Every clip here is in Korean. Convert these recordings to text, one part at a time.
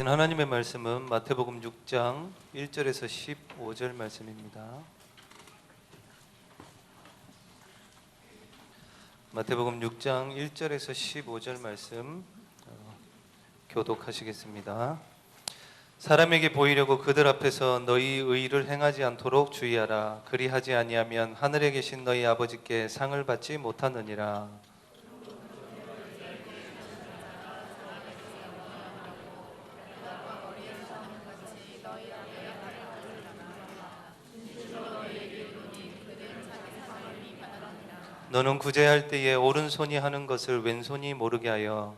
하나님의 말씀은 마태복음 6장 1절에서 15절 말씀입니다. 마태복음 6장 1절에서 15절 말씀 교독하시겠습니다. 사람에게 보이려고 그들 앞에서 너희 의를 행하지 않도록 주의하라. 그리하지 아니하면 하늘에 계신 너희 아버지께 상을 받지 못하느니라. 너는 구제할 때에 오른손이 하는 것을 왼손이 모르게 하여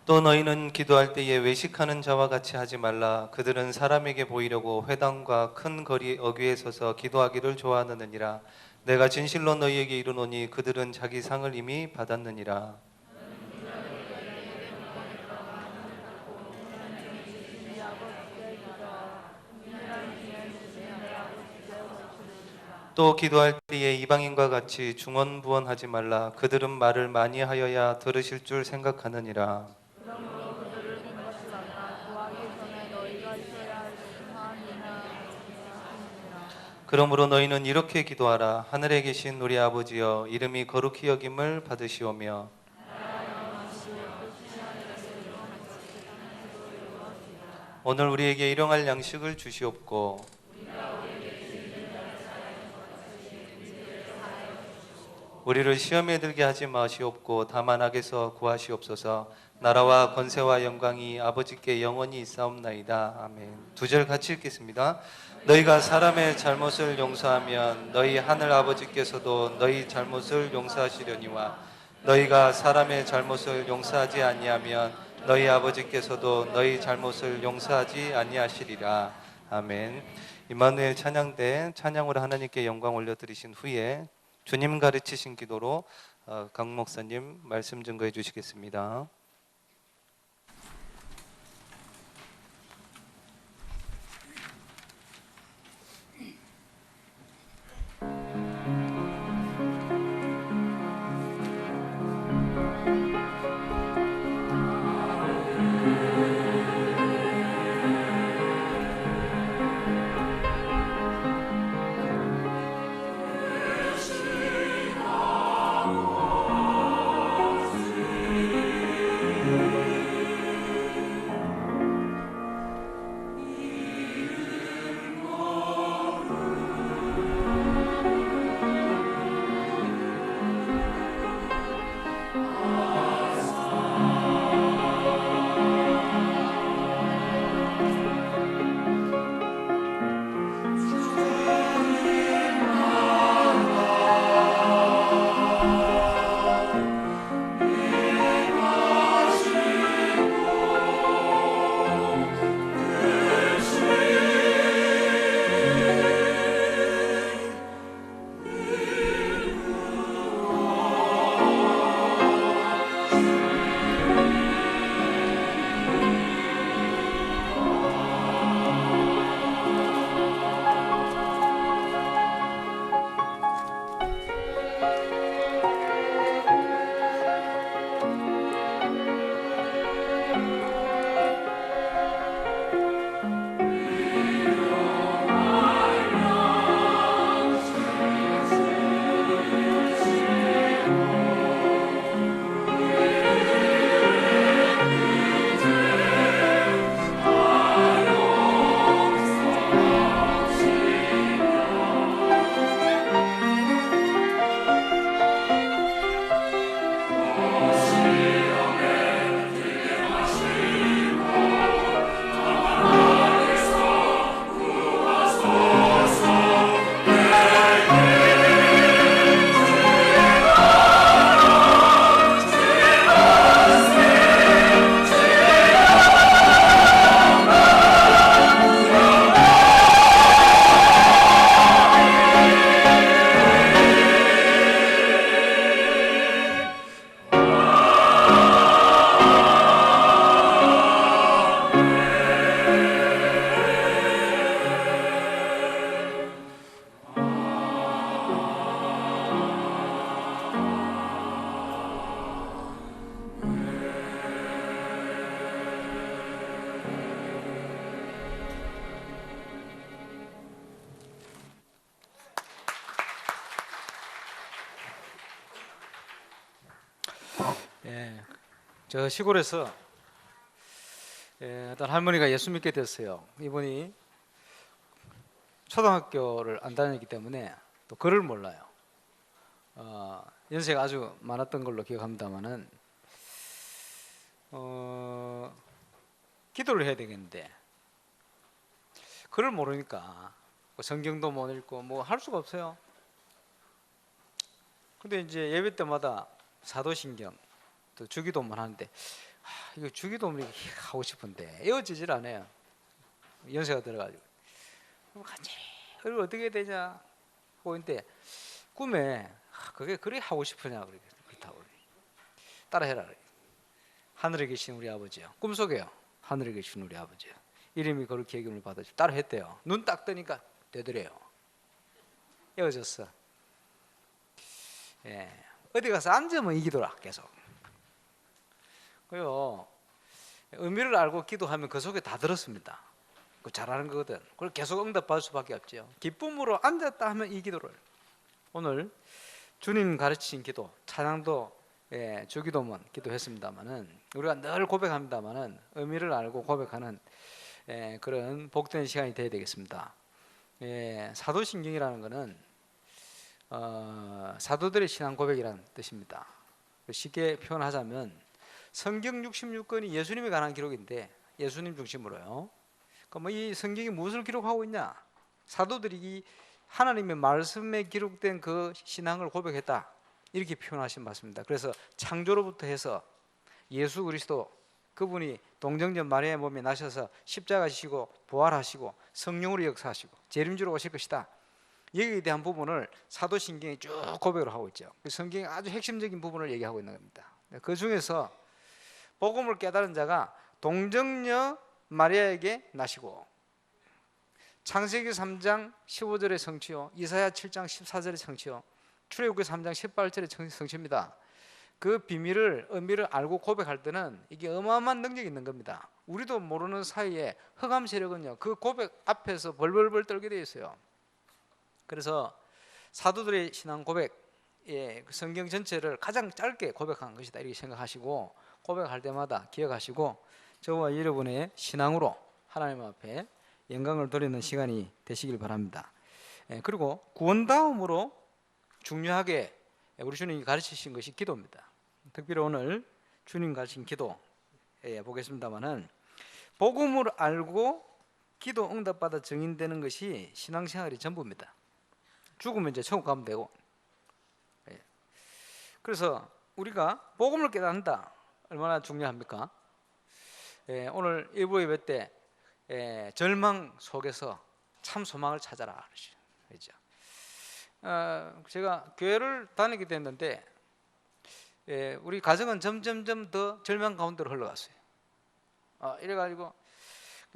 또 너희는 기도할 때에 외식하는 자와 같이 하지 말라. 그들은 사람에게 보이려고 회당과 큰 거리 어귀에 서서 기도하기를 좋아하느니라. 내가 진실로 너희에게 이르노니 그들은 자기 상을 이미 받았느니라. 또 기도할 때에 이방인과 같이 중언부언하지 말라. 그들은 말을 많이 하여야 들으실 줄 생각하느니라. 그러므로 너희는 이렇게 기도하라. 하늘에 계신 우리 아버지여, 이름이 거룩히 여김을 받으시오며 오늘 우리에게 일용할 양식을 주시옵고 우리를 시험에 들게 하지 마시옵고 다만 악에서 구하시옵소서. 나라와 권세와 영광이 아버지께 영원히 있사옵나이다. 아멘. 두 절 같이 읽겠습니다. 너희가 사람의 잘못을 용서하면 너희 하늘 아버지께서도 너희 잘못을 용서하시려니와 너희가 사람의 잘못을 용서하지 아니하면 너희 아버지께서도 너희 잘못을 용서하지 아니하시리라. 아멘. 임마누엘 찬양대 찬양으로 하나님께 영광 올려드리신 후에 주님 가르치신 기도로 강 목사님 말씀 증거해 주시겠습니다. 예, 저 시골에서 어떤 할머니가 예수 믿게 됐어요. 이분이 초등학교를 안 다녔기 때문에 또 글을 몰라요. 연세가 아주 많았던 걸로 기억합니다만은 기도를 해야 되겠는데 글을 모르니까 성경도 못 읽고 뭐 할 수가 없어요. 근데 이제 예배 때마다 사도신경 또 주기도만 하는데 이거 주기도문 하고 싶은데 이어지질 않아요. 연세가 들어가지고 간절히 그걸 어떻게 해야 되냐 하고 있는데 꿈에 그게 그리 하고 싶으냐 그렇다고 따라해라 그래. 하늘에 계신 우리 아버지요. 꿈속에요. 하늘에 계신 우리 아버지요. 이름이 그렇게 기름을 받아주 따라했대요. 눈 딱 뜨니까 되더래요. 헤어졌어. 예. 어디 가서 앉으면 이기더라 계속. 그리고 의미를 알고 기도하면 그 속에 다 들었습니다. 그 잘하는 거거든. 그걸 계속 응답받을 수밖에 없죠. 기쁨으로 앉았다 하면 이 기도를. 오늘 주님 가르치신 기도, 찬양도 주기도문 기도했습니다만은 우리가 늘 고백합니다만은 의미를 알고 고백하는 그런 복된 시간이 되어야 되겠습니다. 사도신경이라는 것은 사도들의 신앙 고백이라는 뜻입니다. 쉽게 표현하자면 성경 66권이 예수님에 관한 기록인데 예수님 중심으로요. 그럼 이 성경이 무엇을 기록하고 있냐? 사도들이 이 하나님의 말씀에 기록된 그 신앙을 고백했다 이렇게 표현하신 말씀입니다. 그래서 창조로부터 해서 예수 그리스도 그분이 동정녀 마리아의 몸에 나셔서 십자가 지시고 부활하시고 성령으로 역사하시고 재림주로 오실 것이다. 여기에 대한 부분을 사도신경이 쭉 고백을 하고 있죠. 성경의 아주 핵심적인 부분을 얘기하고 있는 겁니다. 그 중에서 복음을 깨달은 자가 동정녀 마리아에게 나시고 창세기 3장 15절의 성취요, 이사야 7장 14절의 성취요, 출애굽기 3장 18절의 성취입니다. 그 비밀을 의미를 알고 고백할 때는 이게 어마어마한 능력이 있는 겁니다. 우리도 모르는 사이에 흑암 세력은요 그 고백 앞에서 벌벌벌 떨게 되어 있어요. 그래서 사도들의 신앙 고백, 성경 전체를 가장 짧게 고백한 것이다 이렇게 생각하시고 고백할 때마다 기억하시고 저와 여러분의 신앙으로 하나님 앞에 영광을 돌리는 시간이 되시길 바랍니다. 그리고 구원 다음으로 중요하게 우리 주님이 가르치신 것이 기도입니다. 특별히 오늘 주님 가르친 기도 보겠습니다만은 복음을 알고 기도 응답받아 증인되는 것이 신앙생활의 전부입니다. 죽으면 이제 천국 가면 되고. 그래서 우리가 복음을 깨닫는다 얼마나 중요합니까? 오늘 일부 예배 때 절망 속에서 참 소망을 찾아라 그러죠. 제가 교회를 다니게 됐는데 우리 가정은 점점점 더 절망 가운데로 흘러갔어요. 이래가지고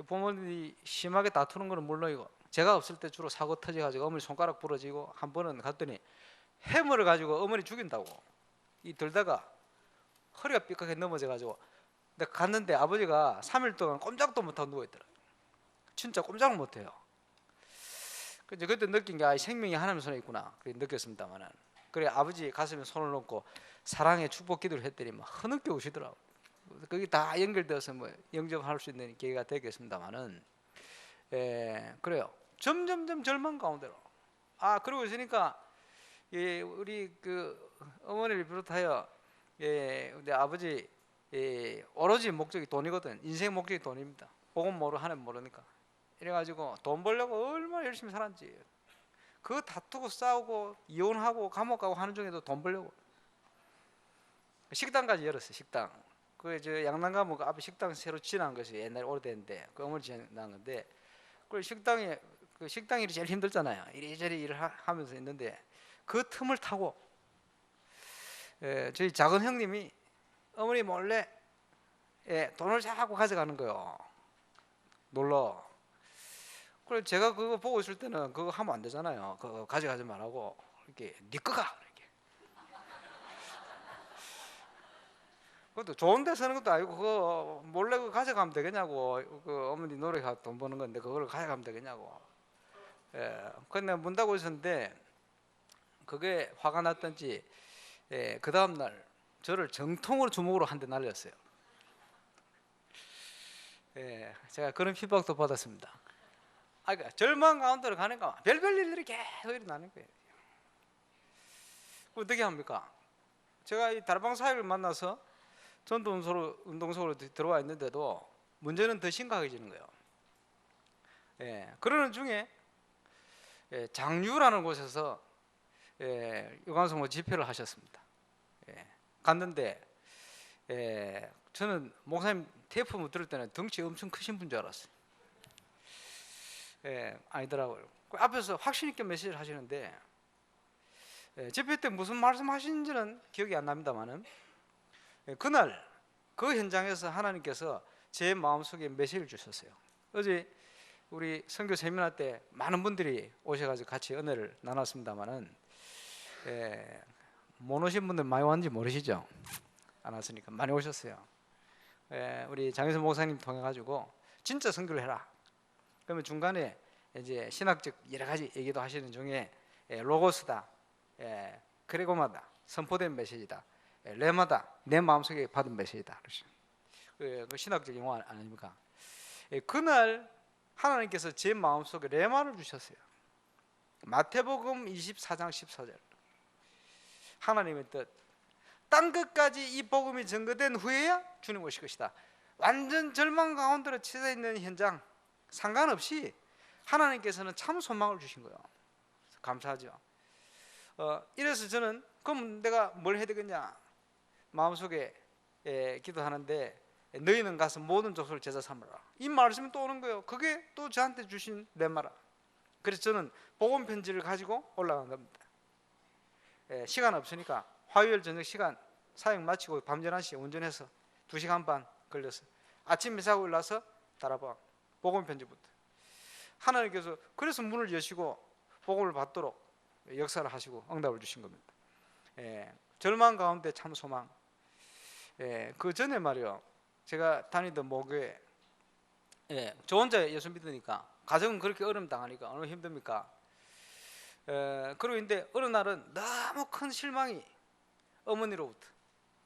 부모님이 심하게 다투는 거는 물론이고 제가 없을 때 주로 사고 터져가지고 어머니 손가락 부러지고 한 번은 갔더니 해머를 가지고 어머니 죽인다고 이 들다가 허리가 삐끗하게 넘어져가지고 내가 갔는데 아버지가 3일 동안 꼼짝도 못하고 누워있더라고요. 진짜 꼼짝을 못해요. 그때 느낀 게 생명이 하나님 손에 있구나 그래 느꼈습니다만은 그래 아버지 가슴에 손을 놓고 사랑의 축복 기도를 했더니 막 흐느껴 오시더라고요. 그게 다 연결되어서 뭐 영접할 수 있는 기회가 되겠습니다만은 그래요. 점점점 절망 가운데로 그러고 있으니까 우리 그 어머니를 비롯하여 우리 아버지 오로지 목적이 돈이거든. 인생 목적이 돈입니다. 복음 모르 하나님 모르니까. 이래가지고 돈 벌려고 얼마나 열심히 살았지. 그거 다투고 싸우고 이혼하고 감옥 가고 하는 중에도 돈 벌려고 식당까지 열었어요. 식당. 그 저 양남가목 앞에 식당 새로 지난 것이 옛날에 오래됐는데 그 어머니 지난 건데 그 식당 일이 제일 힘들잖아요. 이리저리 일을 하면서 있는데 그 틈을 타고 저희 작은 형님이 어머니 몰래 돈을 자꾸 가져가는 거예요. 놀러. 그래서 제가 그거 보고 있을 때는 그거 하면 안 되잖아요. 그거 가져가지 말라고 이렇게 네 거가 이렇게. 그것도 좋은 데 서는 것도 아니고 그거 몰래 그거 가져가면 되겠냐고. 그 어머니 노래가 돈 버는 건데 그걸 가져가면 되겠냐고. 근데 문 닫고 있었는데 그게 화가 났던지 그 다음 날 저를 정통으로 주먹으로 한 대 날렸어요. 예, 제가 그런 핍박도 받았습니다. 그러니까 절망 가운데로 가니까 별별 일들이 계속 일어나는 거예요. 어떻게 합니까? 제가 이 다락방 사역을 만나서 전도 운동소로 들어와 있는데도 문제는 더 심각해지는 거예요. 예, 그러는 중에 장유라는 곳에서 유관성으로 집회를 하셨습니다. 갔는데 저는 목사님 테이프 들을 때는 덩치 엄청 크신 분 줄 알았어요. 아니더라고요. 그 앞에서 확신 있게 메시지를 하시는데 집회 때 무슨 말씀하시는지는 기억이 안 납니다만은 그날 그 현장에서 하나님께서 제 마음속에 메시지를 주셨어요. 어제 우리 선교 세미나 때 많은 분들이 오셔가지고 같이 은혜를 나눴습니다만은 못 오신 분들 많이 왔는지 모르시죠? 안 왔으니까 많이 오셨어요. 우리 장혜선 목사님 통해 가지고 진짜 선교를 해라. 그러면 중간에 이제 신학적 여러 가지 얘기도 하시는 중에 로고스다, 크레고마다, 선포된 메시지다, 레마다, 내 마음속에 받은 메시지다. 그 신학적 용어 아닙니까? 그날 하나님께서 제 마음속에 레마를 주셨어요. 마태복음 24장 14절. 하나님의 뜻. 땅 끝까지 이 복음이 전거된 후에야 주님 오실 것이다. 완전 절망 가운데로 치닫아 있는 현장 상관없이 하나님께서는 참 소망을 주신 거예요. 감사하죠. 이래서 저는 그럼 내가 뭘 해야 되겠냐? 마음속에 기도하는데 너희는 가서 모든 족속을 제자 삼으라. 이 말씀이 또 오는 거예요. 그게 또 저한테 주신 레마라. 그래서 저는 복음 편지를 가지고 올라간 겁니다. 시간 없으니까 화요일 저녁 시간 사역 마치고 밤 11시에 운전해서 2시간 반 걸려서 아침 미사고 일어나서 다락방 복음 편지부터 하나님께서 그래서 문을 여시고 복음을 받도록 역사를 하시고 응답을 주신 겁니다. 절망 가운데 참 소망. 그 전에 말이요, 제가 다니던 모교회 저 혼자 예수 믿으니까 가정은 그렇게 어려움 당하니까 얼마나 힘듭니까? 그러고 있는데 어느 날은 너무 큰 실망이 어머니로부터,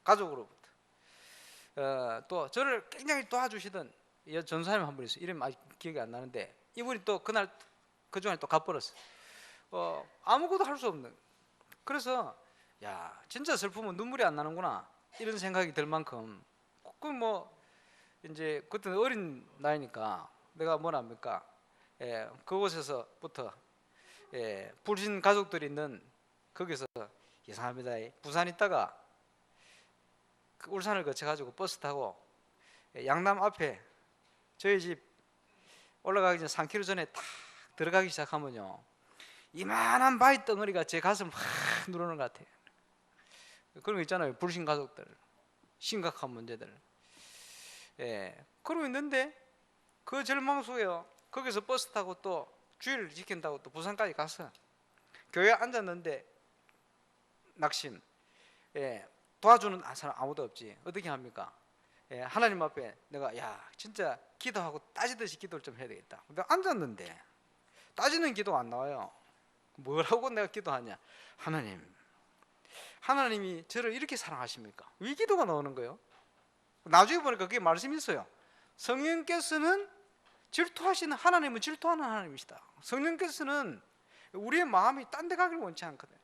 가족으로부터, 또 저를 굉장히 도와주시던 전사님 한 분 있어요. 이름이 아직 기억이 안 나는데 이분이 또 그날 그 중에 또 갚버렸어요. 아무것도 할 수 없는. 그래서 야, 진짜 슬프면 눈물이 안 나는구나 이런 생각이 들 만큼 그 뭐 이제 그때는 어린 나이니까 내가 뭘 합니까? 그곳에서부터 불신 가족들이 있는 거기서 이상합니다. 부산 있다가 그 울산을 거쳐가지고 버스 타고 양남 앞에 저희 집 올라가기 전 3km 전에 탁 들어가기 시작하면요, 이만한 바위 덩어리가 제 가슴을 확 누르는 것 같아요. 그런 거 있잖아요. 불신 가족들 심각한 문제들. 그러고 있는데 그 절망 속에요, 거기서 버스 타고 또 주일을 지킨다고 또 부산까지 갔어. 교회에 앉았는데 낙심. 도와주는 사람 아무도 없지. 어떻게 합니까? 하나님 앞에 내가 야 진짜 기도하고 따지듯이 기도를 좀 해야 되겠다. 근데 앉았는데 따지는 기도가 안 나와요. 뭐라고 내가 기도하냐? 하나님이 저를 이렇게 사랑하십니까? 왜 기도가 나오는 거예요? 나중에 보니까 그게 말씀이 있어요. 성령께서는 질투하시는, 하나님은 질투하는 하나님이시다. 성령께서는 우리의 마음이 딴 데 가기를 원치 않거든.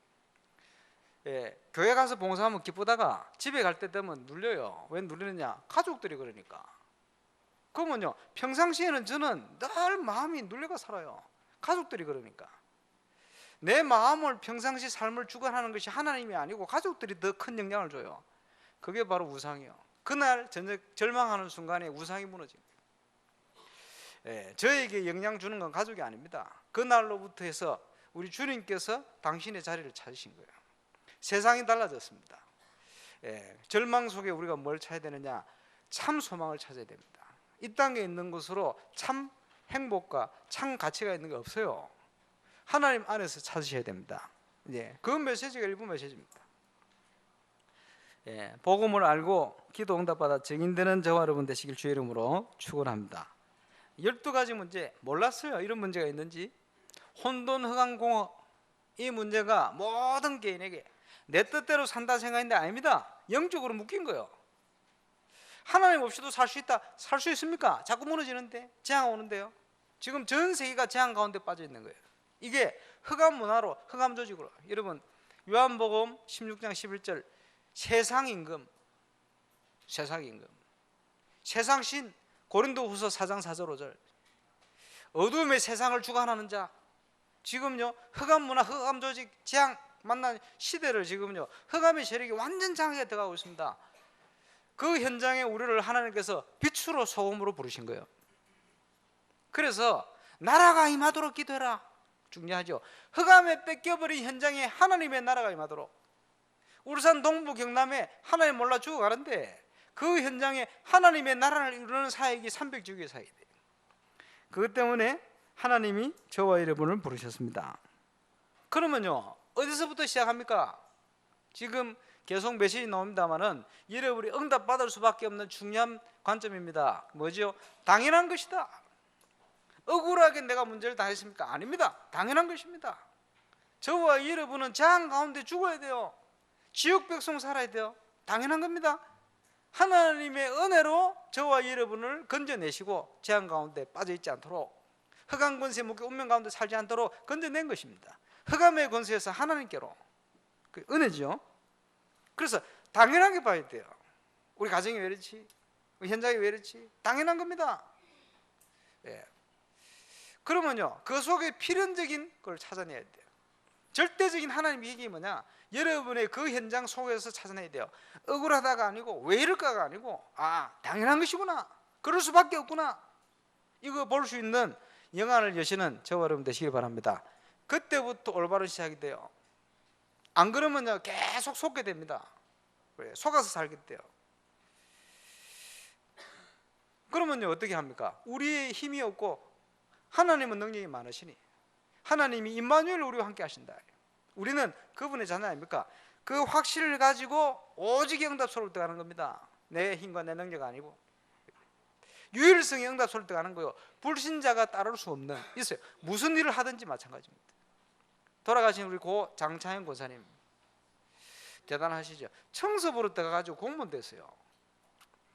교회 가서 봉사하면 기쁘다가 집에 갈 때 되면 눌려요. 왜 눌리느냐? 가족들이 그러니까. 그러면요, 평상시에는 저는 늘 마음이 눌려가 살아요. 가족들이 그러니까. 내 마음을 평상시 삶을 주관하는 것이 하나님이 아니고 가족들이 더 큰 영향을 줘요. 그게 바로 우상이요. 그날 절망하는 순간에 우상이 무너진 거예요. 저에게 영향 주는 건 가족이 아닙니다. 그날로부터 해서 우리 주님께서 당신의 자리를 찾으신 거예요. 세상이 달라졌습니다. 절망 속에 우리가 뭘 찾아야 되느냐? 참 소망을 찾아야 됩니다. 이 땅에 있는 것으로 참 행복과 참 가치가 있는 게 없어요. 하나님 안에서 찾으셔야 됩니다. 그 메시지가 일부 메시지입니다. 복음을 알고 기도 응답받아 증인되는 저와 여러분 되시길 주의 이름으로 축원합니다. 12가지 문제 몰랐어요. 이런 문제가 있는지. 혼돈, 흑암, 공허, 이 문제가 모든 개인에게 내 뜻대로 산다 생각인데 아닙니다. 영적으로 묶인 거예요. 하나님 없이도 살 수 있다. 살 수 있습니까? 자꾸 무너지는데, 재앙 오는데요. 지금 전 세계가 재앙 가운데 빠져 있는 거예요. 이게 흑암 문화로, 흑암 조직으로. 여러분, 요한복음 16장 11절 세상임금, 세상임금, 세상신, 고린도후서 4장 4절 5절 어둠의 세상을 주관하는 자. 지금요 흑암 문화, 흑암 조직, 재앙 만난 시대를 지금요 흑암의 세력이 완전 장악에 들어가고 있습니다. 그 현장에 우리를 하나님께서 빛으로 소금으로 부르신 거예요. 그래서 나라가 임하도록 기도해라. 중요하죠. 흑암에 뺏겨버린 현장에 하나님의 나라가 임하도록. 울산 동부 경남에 하나님 몰라 죽어가는데 그 현장에 하나님의 나라를 이루는 사역이 300주기의 사역이 돼요. 그것 때문에 하나님이 저와 여러분을 부르셨습니다. 그러면요 어디서부터 시작합니까? 지금 계속 메시지 나옵니다만은 여러분이 응답받을 수밖에 없는 중요한 관점입니다. 뭐죠? 당연한 것이다. 억울하게 내가 문제를 당했습니까? 아닙니다. 당연한 것입니다. 저와 여러분은 재앙 가운데 죽어야 돼요. 지옥 백성 살아야 돼요. 당연한 겁니다. 하나님의 은혜로 저와 여러분을 건져내시고 재앙 가운데 빠져있지 않도록, 흑암 권세 묶여 운명 가운데 살지 않도록 건져낸 것입니다. 흑암의 권세에서 하나님께로. 그 은혜죠. 그래서 당연하게 봐야 돼요. 우리 가정이 왜 이렇지? 우리 현장이 왜 이렇지? 당연한 겁니다. 예. 그러면요 그 속에 필연적인 걸 찾아내야 돼요. 절대적인 하나님의 얘기 뭐냐? 여러분의 그 현장 속에서 찾아내야 돼요. 억울하다가 아니고 왜 이럴까가 아니고 당연한 것이구나. 그럴 수밖에 없구나. 이거 볼 수 있는 영안을 여시는 저와 여러분 되시길 바랍니다. 그때부터 올바른 시작이 돼요. 안 그러면요 계속 속게 됩니다. 속아서 살게 돼요. 그러면요 어떻게 합니까? 우리의 힘이 없고 하나님은 능력이 많으시니 하나님이 임마누엘 우리와 함께 하신다. 우리는 그분의 자녀 아닙니까? 그 확신을 가지고 오직 응답소로 들어가는 겁니다. 내 힘과 내 능력 아니고 유일성의 응답소로 들어가는 거예요. 불신자가 따를 수 없는 있어요. 무슨 일을 하든지 마찬가지입니다. 돌아가신 우리 고 장차현 고사님 대단하시죠. 청소부로 들어가가지고 공무원 됐어요.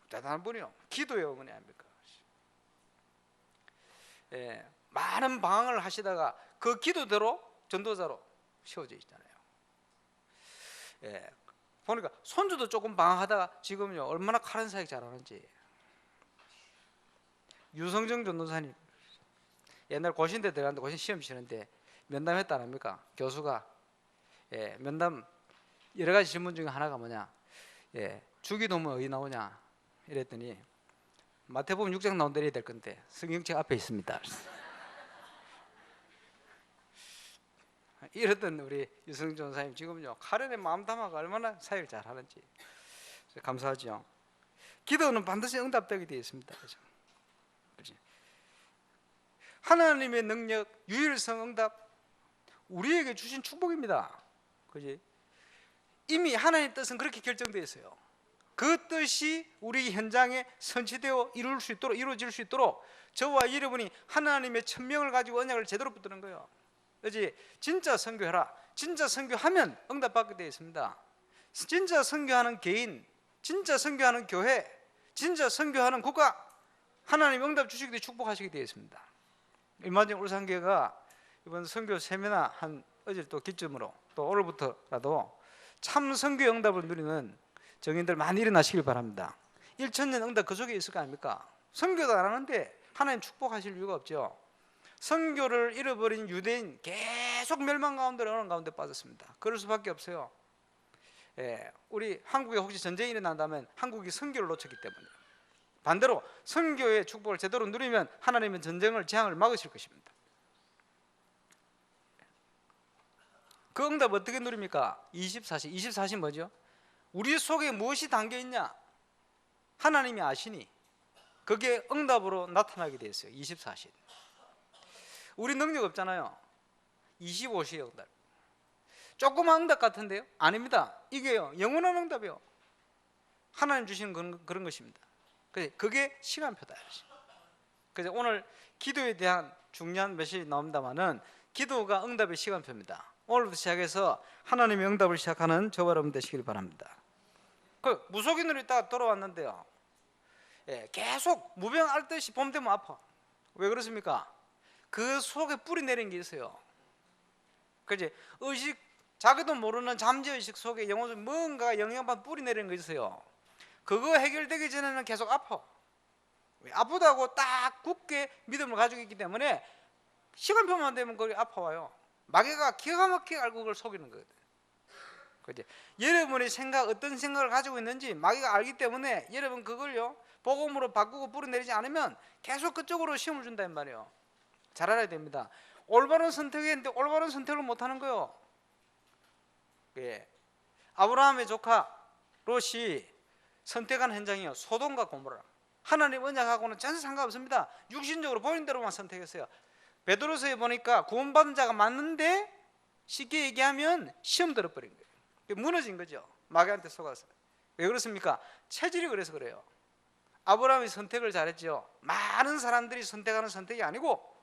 대단한 분이요. 기도의 어머니 아닙니까? 예, 많은 방황을 하시다가 그 기도대로 전도자로 세워져 있잖아요. 예, 보니까 손주도 조금 방황하다가 지금요 얼마나 카른 사역 잘하는지. 유성정 전도사님 옛날 고신대 들어갔는데 고신 시험 치는데 면담했다 아닙니까? 교수가 면담 여러 가지 질문 중에 하나가 뭐냐? 주기도문 어디 나오냐? 이랬더니 마태복음 6장 나온 데로 해야 될 건데 성경책 앞에 있습니다. 이랬던 우리 유성정 전사님 지금요 카렌에 마음 담아가 얼마나 사역을 잘하는지 감사하죠. 기도는 반드시 응답되게 되어 있습니다. 그렇죠? 하나님의 능력, 유일성 응답 우리에게 주신 축복입니다. 그지? 이미 하나님의 뜻은 그렇게 결정되어 있어요. 그 뜻이 우리 현장에 선취되어 이루어질 수 있도록 저와 여러분이 하나님의 천명을 가지고 언약을 제대로 붙드는 거예요. 그지? 진짜 선교해라. 진짜 선교하면 응답받게 되어 있습니다. 진짜 선교하는 개인, 진짜 선교하는 교회, 진짜 선교하는 국가 하나님 응답 주시게 되어 축복하시게 되어 있습니다. 얼마 전에 울산교회가 이번 선교 세미나 한 어제 또 기점으로 또 오늘부터라도 참 선교 응답을 누리는 정인들 많이 일어나시길 바랍니다. 1000년 응답 그 속에 있을 거 아닙니까? 선교도 안 하는데 하나님 축복하실 이유가 없죠. 선교를 잃어버린 유대인 계속 멸망 가운데 어려움 가운데 빠졌습니다. 그럴 수밖에 없어요. 우리 한국에 혹시 전쟁이 일어난다면 한국이 선교를 놓쳤기 때문에 반대로 선교의 축복을 제대로 누리면 하나님은 전쟁을 재앙을 막으실 것입니다. 그 응답 어떻게 누립니까? 24시 뭐죠? 우리 속에 무엇이 담겨 있냐? 하나님이 아시니 그게 응답으로 나타나게 되어 있어요. 24시. 우리 능력 없잖아요. 25시의 응답. 조그만 응답 같은데요? 아닙니다. 이게요 영원한 응답이요. 하나님 주시는 그런 것입니다. 그게 시간표다. 그래서 오늘 기도에 대한 중요한 메시지 나옵니다만은 기도가 응답의 시간표입니다. 오늘부터 시작해서 하나님의 응답을 시작하는 저와 여러분 되시길 바랍니다. 그 무속인으로 있다가 돌아왔는데요. 예, 계속 무병 앓듯이 봄 되면 아파. 왜 그렇습니까? 그 속에 뿌리 내린 게 있어요. 그지? 의식, 자기도 모르는 잠재의식 속에 영혼 속에 뭔가 영향받은 뿌리 내린 거 있어요. 그거 해결되기 전에는 계속 아파. 아프다고 딱 굳게 믿음을 가지고 있기 때문에 시간표만 되면 거기 아파와요. 마귀가 기가 막히게 알고 그걸 속이는 거거든. 그지? 여러분의 생각, 어떤 생각을 가지고 있는지 마귀가 알기 때문에 여러분 그걸요 복음으로 바꾸고 뿌리내리지 않으면 계속 그쪽으로 시험을 준단 말이에요. 잘 알아야 됩니다. 올바른 선택했는데 올바른 선택을 못하는 거예요. 예. 아브라함의 조카 롯이 선택한 현장이요 소돔과 고모라. 하나님 언약하고는 전혀 상관없습니다. 육신적으로 보이는 대로만 선택했어요. 베드로서에 보니까 구원받은 자가 맞는데 쉽게 얘기하면 시험 들어버린 거예요. 무너진 거죠. 마귀한테 속아서. 왜 그렇습니까? 체질이 그래서 그래요. 아브라함이 선택을 잘했죠. 많은 사람들이 선택하는 선택이 아니고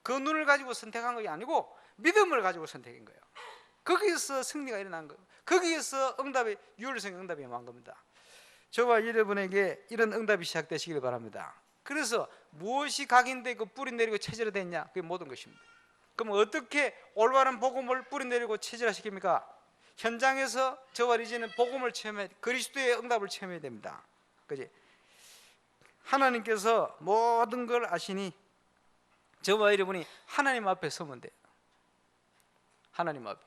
그 눈을 가지고 선택한 것이 아니고 믿음을 가지고 선택한 거예요. 거기에서 승리가 일어난 거예요. 거기에서 응답이 유월성 응답이 임한 겁니다. 저와 여러분에게 이런 응답이 시작되시길 바랍니다. 그래서 무엇이 각인돼 그 뿌리 내리고 체질화됐냐? 그게 모든 것입니다. 그럼 어떻게 올바른 복음을 뿌리 내리고 체질화시킵니까? 현장에서 저와 리지는 복음을 체험해 그리스도의 응답을 체험해야 됩니다. 그지? 하나님께서 모든 걸 아시니 저와 여러분이 하나님 앞에 서면 돼요. 하나님 앞에.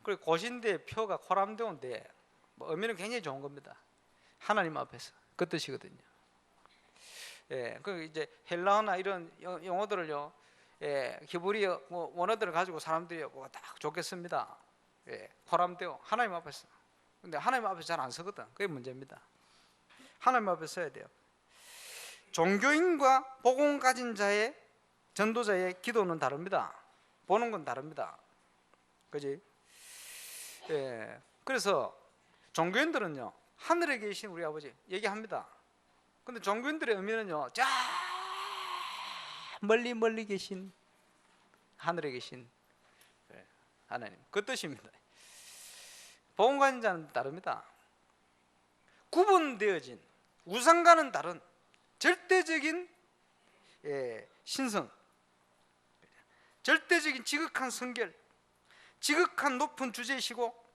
그리고 고신대 표가 코람데온데 뭐 의미는 굉장히 좋은 겁니다. 하나님 앞에서 그 뜻이거든요. 예, 그 이제 헬라어나 이런 용어들을요, 예, 히브리어 뭐 원어들을 가지고 사람들이 딱 좋겠습니다. 예, 코람데오 하나님 앞에서. 근데 하나님 앞에서 잘 안 서거든. 그게 문제입니다. 하나님 앞에 서야 돼요. 종교인과 복음 가진 자의 전도자의 기도는 다릅니다. 보는 건 다릅니다. 그지? 예. 그래서 종교인들은요, 하늘에 계신 우리 아버지 얘기합니다. 근데 종교인들의 의미는요, 저 멀리 계신 하늘에 계신 하나님, 그 뜻입니다. 복음 가진 자는 다릅니다. 구분되어진 우상과는 다른 절대적인 신성, 절대적인 지극한 성결, 지극한 높은 주제이시고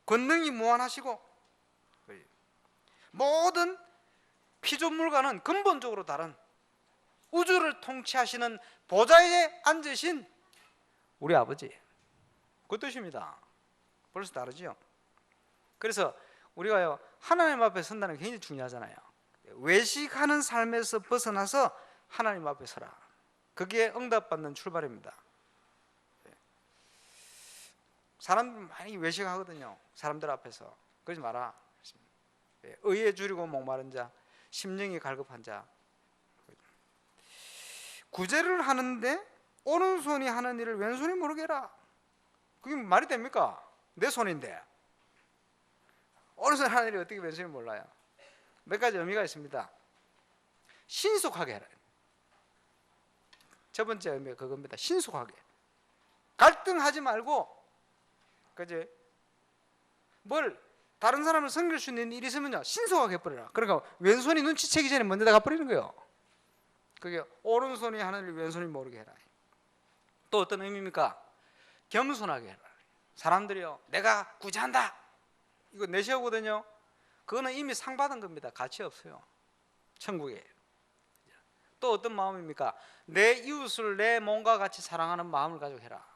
권능이 무한하시고 모든 피조물과는 근본적으로 다른 우주를 통치하시는 보좌에 앉으신 우리 아버지, 그 뜻입니다. 벌써 다르죠? 그래서 우리가요 하나님 앞에 선다는 게 굉장히 중요하잖아요. 외식하는 삶에서 벗어나서 하나님 앞에 서라. 그게 응답받는 출발입니다. 사람들 많이 외식하거든요. 사람들 앞에서. 그러지 마라. 의에 줄이고 목마른 자, 심령이 갈급한 자. 구제를 하는데 오른손이 하는 일을 왼손이 모르게 해라. 그게 말이 됩니까? 내 손인데 오른손이 하는 일이 어떻게 왼손이 몰라요? 몇 가지 의미가 있습니다. 신속하게 해라. 첫 번째 의미가 그겁니다. 신속하게. 갈등하지 말고, 그지? 뭘 다른 사람을 섬길 수 있는 일이 있으면요 신속하게 해버려라. 그러니까 왼손이 눈치채기 전에 먼저 다 가버리는 거예요. 그게 오른손이 하는 일 왼손이 모르게 해라. 또 어떤 의미입니까? 겸손하게 해라. 사람들이요 내가 구제한다 이거 내세우거든요. 그거는 이미 상 받은 겁니다. 가치 없어요. 천국에. 또 어떤 마음입니까? 내 이웃을 내 몸과 같이 사랑하는 마음을 가지고 해라.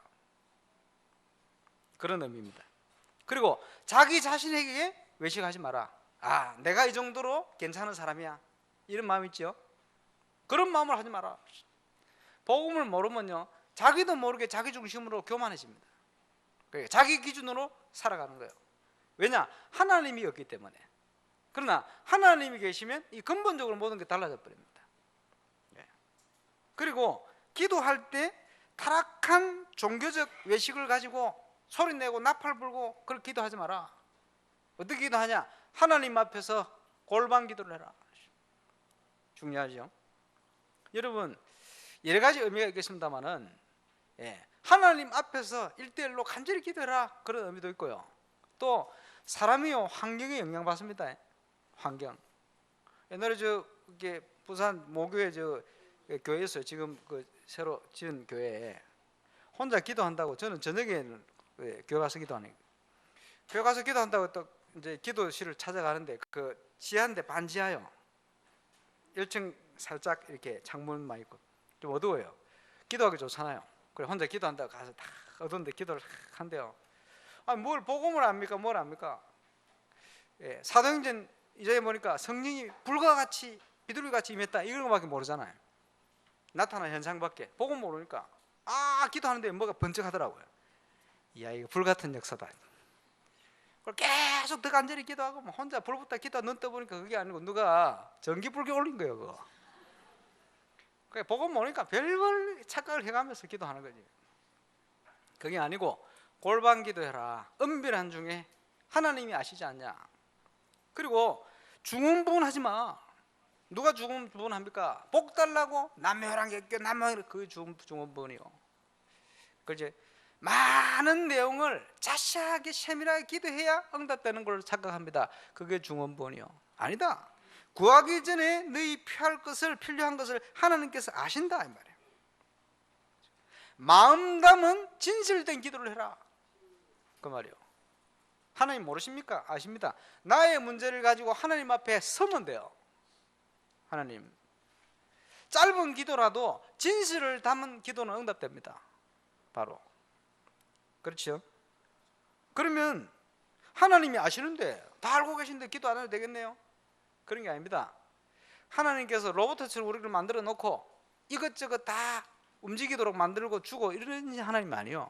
그런 의미입니다. 그리고 자기 자신에게 외식하지 마라. 아, 내가 이 정도로 괜찮은 사람이야. 이런 마음 있죠? 그런 마음을 하지 마라. 복음을 모르면요 자기도 모르게 자기 중심으로 교만해집니다. 자기 기준으로 살아가는 거예요. 왜냐? 하나님이 없기 때문에. 그러나 하나님이 계시면 이 근본적으로 모든 게 달라져 버립니다. 그리고 기도할 때 타락한 종교적 외식을 가지고 소리내고 나팔 불고 그걸 기도하지 마라. 어떻게 기도하냐? 하나님 앞에서 골방 기도를 해라. 중요하죠. 여러분 여러 가지 의미가 있겠습니다만은 하나님 앞에서 1대1로 간절히 기도해라 그런 의미도 있고요. 또 사람이요 환경에 영향받습니다. 환경. 옛날에 이게 부산 모교에 교회 있어요. 지금 그 새로 지은 교회에 혼자 기도한다고. 저는 저녁에는 교회 가서 기도하는 거예요. 교회 가서 기도한다고 또 이제 기도실을 찾아가는데 그 지하인데 반지하요. 1층 살짝 이렇게 창문만 있고 좀 어두워요. 기도하기 좋잖아요. 그래 혼자 기도한다고 가서 다 어두운데 기도를 한대요. 아니 뭘 복음을 압니까? 뭘 압니까? 예, 사도행전 이제 보니까 성령이 불과 같이 비둘기같이 임했다 이런 거밖에 모르잖아요. 나타난 현상밖에 복음 모르니까 기도하는데 뭐가 번쩍하더라고요. 이야 이거 불같은 역사다. 그걸 계속 더 간절히 기도하고 혼자 불붙다 기도 눈 떠보니까 그게 아니고 누가 전기불교 올린 거예요. 그거. 그래 복음 모르니까 별걸 착각을 해가면서 기도하는 거지. 그게 아니고 골방 기도해라. 은밀한 중에 하나님이 아시지 않냐. 그리고 중언부언 하지 마. 누가 중언부언 합니까? 복 달라고 남녀랑객교 남녀 그 중언부언이요. 그렇지. 많은 내용을 자세하게 세밀하게 기도해야 응답되는 걸 착각합니다. 그게 중언부언이요. 아니다. 구하기 전에 너희 필요한 것을 하나님께서 아신다 이 말이에요. 마음 담은 진실된 기도를 해라 그 말이에요. 하나님 모르십니까? 아십니다. 나의 문제를 가지고 하나님 앞에 서면 돼요. 하나님 짧은 기도라도 진실을 담은 기도는 응답됩니다. 바로 그렇죠? 그러면 하나님이 아시는데 다 알고 계신데 기도 안 해도 되겠네요? 그런 게 아닙니다. 하나님께서 로봇처럼 우리를 만들어 놓고 이것저것 다 움직이도록 만들고 주고 이런 하나님 아니요.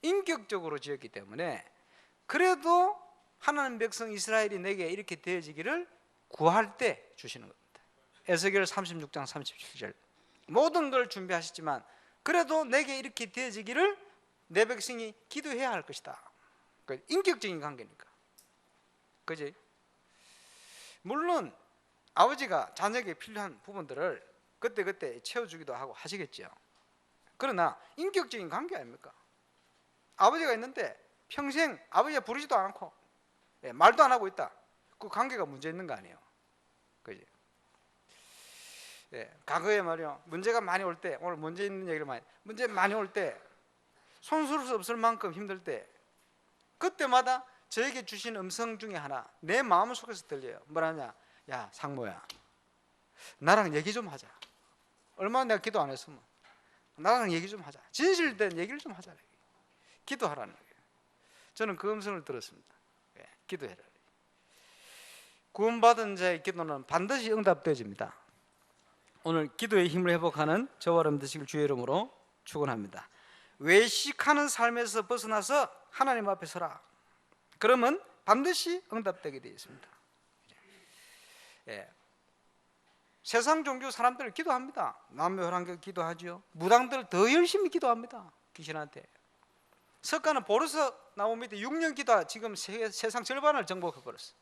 인격적으로 지었기 때문에 그래도 하나님 백성 이스라엘이 내게 이렇게 되어지기를 구할 때 주시는 겁니다. 에스겔 36장 37절 모든 걸 준비하셨지만 그래도 내게 이렇게 되어지기를 내 백성이 기도해야 할 것이다. 인격적인 관계니까. 그지? 물론 아버지가 자녀에게 필요한 부분들을 그때그때 채워주기도 하고 하시겠죠. 그러나 인격적인 관계 아닙니까? 아버지가 있는데 평생 아버지가 부르지도 않고 말도 안 하고 있다. 그 관계가 문제 있는 거 아니에요. 그지? 과거에 말이요. 문제가 많이 올 때, 오늘 문제 있는 얘기를 문제 많이 올 때, 손쓸 수 없을 만큼 힘들 때, 그때마다 저에게 주신 음성 중에 하나, 내 마음 속에서 들려요. 뭐라냐? 야, 상모야. 나랑 얘기 좀 하자. 얼마나 내가 기도 안 했으면. 나랑 얘기 좀 하자. 진실된 얘기를 좀 하자. 기도하라는 거예요. 저는 그 음성을 들었습니다. 기도해라. 구원받은 자의 기도는 반드시 응답되어집니다. 오늘 기도의 힘을 회복하는 저와 여러분 되시길 주의 이름으로 축원합니다. 외식하는 삶에서 벗어나서 하나님 앞에 서라. 그러면 반드시 응답되게 되어 있습니다. 세상 종교 사람들 기도합니다. 남묘한교 기도하죠. 무당들 더 열심히 기도합니다. 귀신한테. 석가는 보르서 나무 밑에 6년 기도 지금 세상 절반을 정복해버렸어.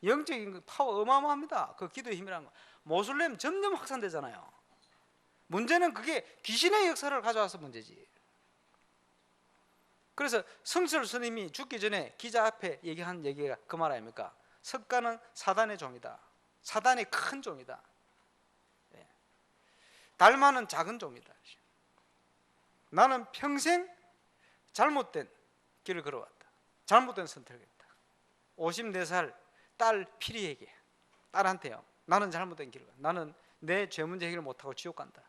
영적인 파워 어마어마합니다. 그 기도의 힘이라는 거. 모슬렘 점점 확산되잖아요. 문제는 그게 귀신의 역사를 가져와서 문제지. 그래서 성철 스님이 죽기 전에 기자 앞에 얘기한 얘기가 그 말 아닙니까? 석가는 사단의 종이다. 사단의 큰 종이다. 달마는 작은 종이다. 나는 평생 잘못된 길을 걸어왔다. 잘못된 선택을 했다. 54살 딸 피리에게, 딸한테요. 나는 잘못된 길을 가. 나는 내 죄 문제 해결 못하고 지옥 간다.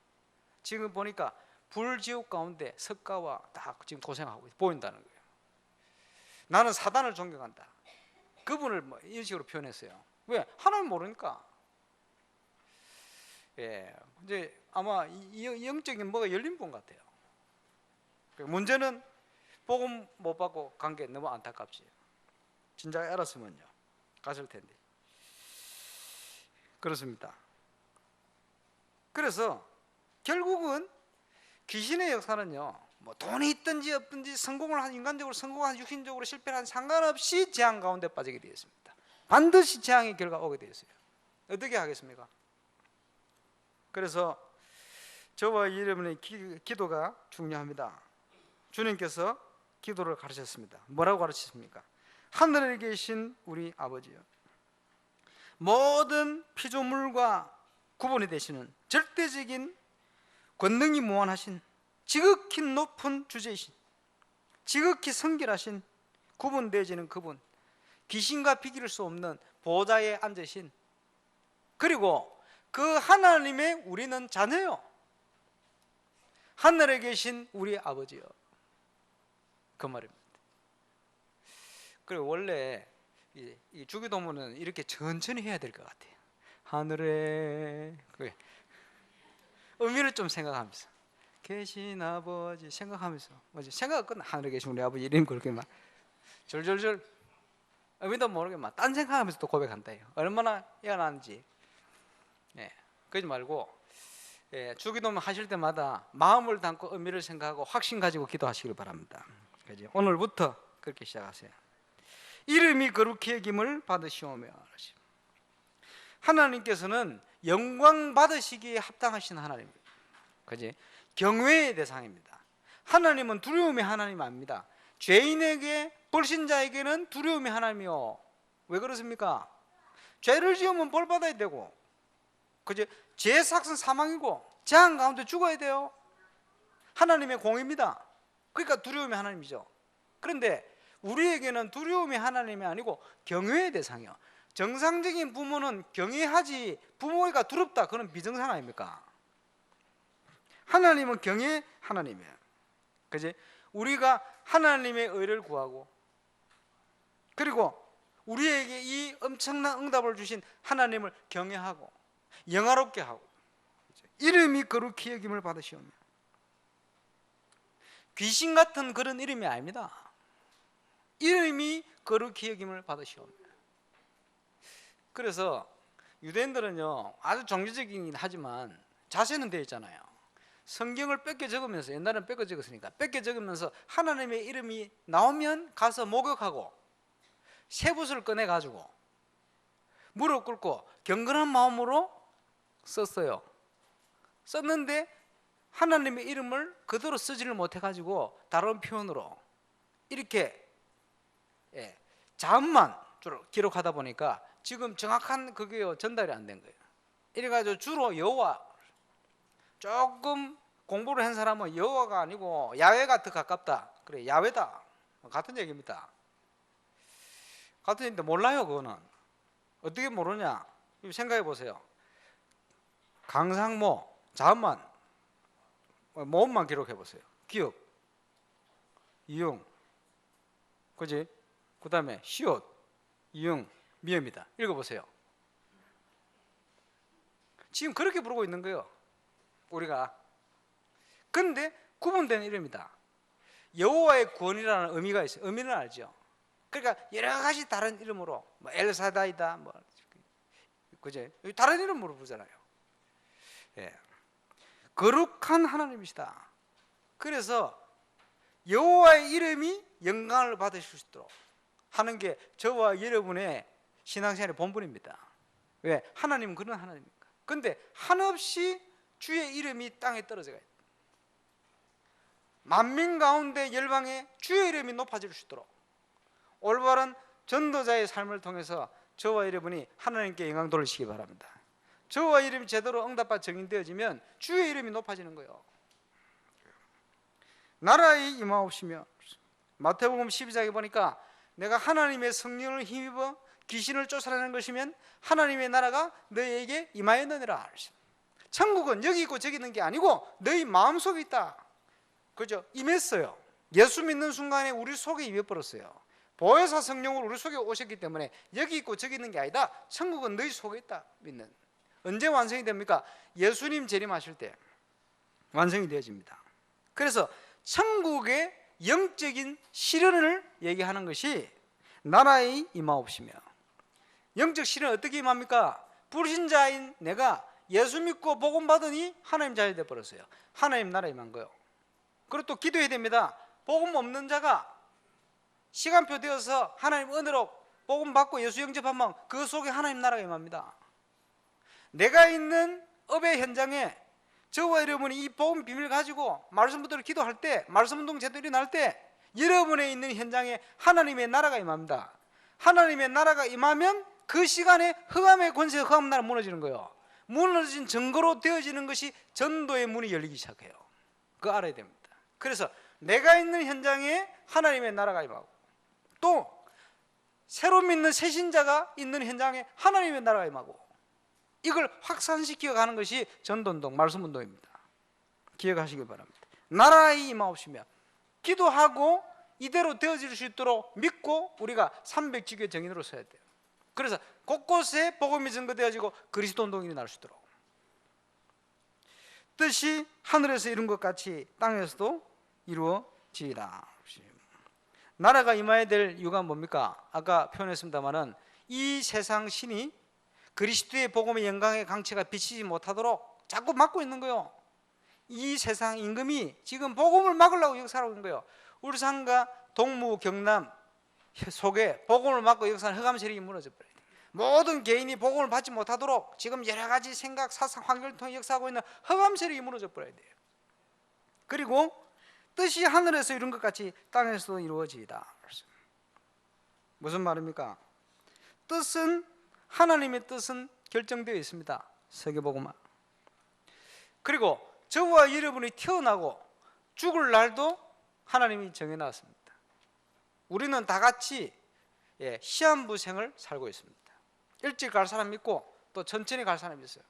지금 보니까 불지옥 가운데 석가와 다 지금 고생하고 보인다는 거예요. 나는 사단을 존경한다. 그분을 이런 식으로 표현했어요. 왜? 하나님 모르니까. 이제 아마 이 영적인 뭐가 열린 분 같아요. 문제는 복음 못 받고 간 게 너무 안타깝지. 진작 알았으면요 갔을 텐데. 그렇습니다. 그래서 결국은 귀신의 역사는요, 뭐 돈이 있든지 없든지 성공을 한 인간적으로 성공한 육신적으로 실패한 상관없이 재앙 가운데 빠지게 되어 있습니다. 반드시 재앙의 결과 오게 되어 있어요. 어떻게 하겠습니까? 그래서 저와 여러분의 기도가 중요합니다. 주님께서 기도를 가르쳤습니다. 뭐라고 가르치십니까? 하늘에 계신 우리 아버지요, 모든 피조물과 구분이 되시는 절대적인 권능이 무한하신 지극히 높은 주제이신 지극히 성결하신 구분되어지는 그분, 귀신과 비길 수 없는 보좌에 앉으신, 그리고 그 하나님의 우리는 자녀요, 하늘에 계신 우리 아버지요, 그 말입니다. 그리고 원래 이 주기도문은 이렇게 천천히 해야 될 것 같아요. 하늘에, 의미를 좀 생각하면서, 계신 아버지 생각하면서, 뭐지, 생각은 끝나. 하늘에 계신 우리 아버지 이름 그렇게 막 절절절 의미도 모르게 막 딴 생각하면서 또 고백한다요. 얼마나 애안한지. 그러지 말고 주기도문 하실 때마다 마음을 담고 의미를 생각하고 확신 가지고 기도하시길 바랍니다. 그죠? 오늘부터 그렇게 시작하세요. 이름이 거룩히 여김을 받으시오며. 하나님께서는 영광 받으시기에 합당하신 하나님입니다. 그지? 경외의 대상입니다. 하나님은 두려움의 하나님 아닙니다. 죄인에게, 불신자에게는 두려움의 하나님이요. 왜 그렇습니까? 죄를 지으면 벌 받아야 되고, 그지? 죄의 삭은 사망이고 재앙 가운데 죽어야 돼요. 하나님의 공입니다. 그러니까 두려움의 하나님이죠. 그런데 우리에게는 두려움의 하나님이 아니고 경외의 대상이요. 정상적인 부모는 경외하지, 부모가 두렵다, 그건 비정상 아닙니까? 하나님은 경외 하나님이에요. 그지? 우리가 하나님의 의를 구하고, 그리고 우리에게 이 엄청난 응답을 주신 하나님을 경외하고 영화롭게 하고, 이름이 거룩히 여김을 받으시오며. 귀신 같은 그런 이름이 아닙니다. 이름이 거룩히 여김을 받으시오며. 그래서 유대인들은요, 아주 종교적이긴 하지만 자세는 되어 있잖아요. 성경을 뺏겨 적으면서, 옛날에는 뺏겨 적었으니까 뺏겨 적으면서 하나님의 이름이 나오면 가서 목욕하고 쇠붓을 꺼내 가지고 무릎 꿇고 경건한 마음으로 썼어요. 썼는데 하나님의 이름을 그대로 쓰지를 못해 가지고 다른 표현으로 이렇게 자음만 주로 기록하다 보니까 지금 정확한 그게 전달이 안 된 거예요. 이래가지고 주로 여호와, 조금 공부를 한 사람은 여호와가 아니고 야훼가 더 가깝다, 그래, 야훼다, 같은 얘기입니다. 같은 얘기인데 몰라요. 그거는 어떻게 모르냐, 생각해 보세요. 강상모 자음만, 모음만 기록해 보세요. 기역, 이응, 그지? 그 다음에 시옷, 이응, 미음이다. 읽어보세요. 지금 그렇게 부르고 있는 거예요, 우리가. 근데 구분된 이름이다. 여호와의 구원이라는 의미가 있어요. 의미는 알죠. 그러니까 여러 가지 다른 이름으로, 뭐 엘사다이다, 뭐, 그죠? 다른 이름으로 부르잖아요. 거룩한 하나님이시다. 그래서 여호와의 이름이 영광을 받으실 수 있도록 하는 게 저와 여러분의 신앙생활의 본분입니다. 왜? 하나님은 그런 하나님입니까? 근데 한없이 주의 이름이 땅에 떨어져가요. 만민 가운데 열방에 주의 이름이 높아질 수 있도록 올바른 전도자의 삶을 통해서 저와 여러분이 하나님께 영광 돌리시기 바랍니다. 저와 이름이 제대로 응답받아 정인되어지면 주의 이름이 높아지는 거예요. 나라의 임하옵시며. 마태복음 12장에 보니까 내가 하나님의 성령을 힘입어 귀신을 쫓아내는 것이면 하나님의 나라가 너희에게 임하였느니라. 천국은 여기 있고 저기 있는 게 아니고 너희 마음속에 있다. 그죠? 임했어요. 예수 믿는 순간에 우리 속에 임해버렸어요. 보혜사 성령으로 우리 속에 오셨기 때문에 여기 있고 저기 있는 게 아니다. 천국은 너희 속에 있다. 믿는. 언제 완성이 됩니까? 예수님 재림하실 때 완성이 되어집니다. 그래서 천국의 영적인 실현을 얘기하는 것이 나라의 임하옵시며. 영적 실현 어떻게 임합니까? 불신자인 내가 예수 믿고 복음 받으니 하나님 자녀 되어버렸어요. 하나님 나라 임한 거예요. 그리고 또 기도해야 됩니다. 복음 없는 자가 시간표 되어서 하나님 은혜로 복음 받고 예수 영접하면 그 속에 하나님 나라가 임합니다. 내가 있는 업의 현장에 저와 여러분이 이 복음 비밀 가지고 말씀 붙들어 기도할 때, 말씀 운동 제대로 일어날 때 여러분의 있는 현장에 하나님의 나라가 임합니다. 하나님의 나라가 임하면 그 시간에 흑암의 권세, 흑암 나라 무너지는 거예요. 무너진 증거로 되어지는 것이 전도의 문이 열리기 시작해요. 그거 알아야 됩니다. 그래서 내가 있는 현장에 하나님의 나라가 임하고, 또 새로 믿는 새 신자가 있는 현장에 하나님의 나라가 임하고, 이걸 확산시켜 가는 것이 전도운동, 말씀운동입니다. 기억하시기 바랍니다. 나라의 임하옵시며 기도하고 이대로 되어질 수 있도록 믿고 우리가 300지교의 정인으로 서야 돼요. 그래서 곳곳에 복음이 증거되어지고 그리스도 운동이 날 수 있도록, 뜻이 하늘에서 이룬 것 같이 땅에서도 이루어지리라. 나라가 임해야 될 이유가 뭡니까? 아까 표현했습니다마는 이 세상 신이 그리스도의 복음의 영광의 강체가 비치지 못하도록 자꾸 막고 있는 거예요. 이 세상 임금이 지금 복음을 막으려고 역사하고 있는 거예요. 울산과 동무, 경남 속에 복음을 막고 역사하는 흑암 세력이 무너져버려요. 모든 개인이 복음을 받지 못하도록 지금 여러 가지 생각, 사상, 환경을 통해 역사하고 있는 흑암 세력이 무너져버려야 돼요. 그리고 뜻이 하늘에서 이룬 것 같이 땅에서도 이루어지이다. 무슨 말입니까? 뜻은, 하나님의 뜻은 결정되어 있습니다. 세계복음화. 그리고 저와 여러분이 태어나고 죽을 날도 하나님이 정해놨습니다. 우리는 다 같이 시한부 생을 살고 있습니다. 일찍 갈 사람이 있고 또 천천히 갈 사람이 있어요.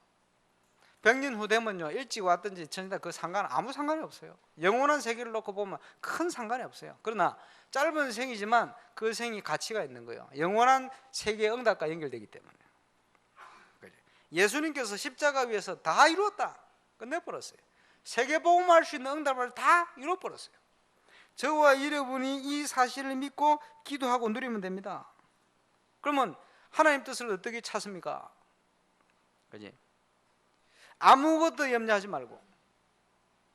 100년 후 되면요, 일찍 왔든지 천천히 그 상관, 아무 상관이 없어요. 영원한 세계를 놓고 보면 큰 상관이 없어요. 그러나 짧은 생이지만 그 생이 가치가 있는 거예요. 영원한 세계의 응답과 연결되기 때문에. 예수님께서 십자가 위에서 다 이루었다, 끝내버렸어요. 세계복음할 수 있는 응답을 다 이루어버렸어요. 저와 여러분이 이 사실을 믿고 기도하고 누리면 됩니다. 그러면 하나님 뜻을 어떻게 찾습니까? 그지? 아무것도 염려하지 말고,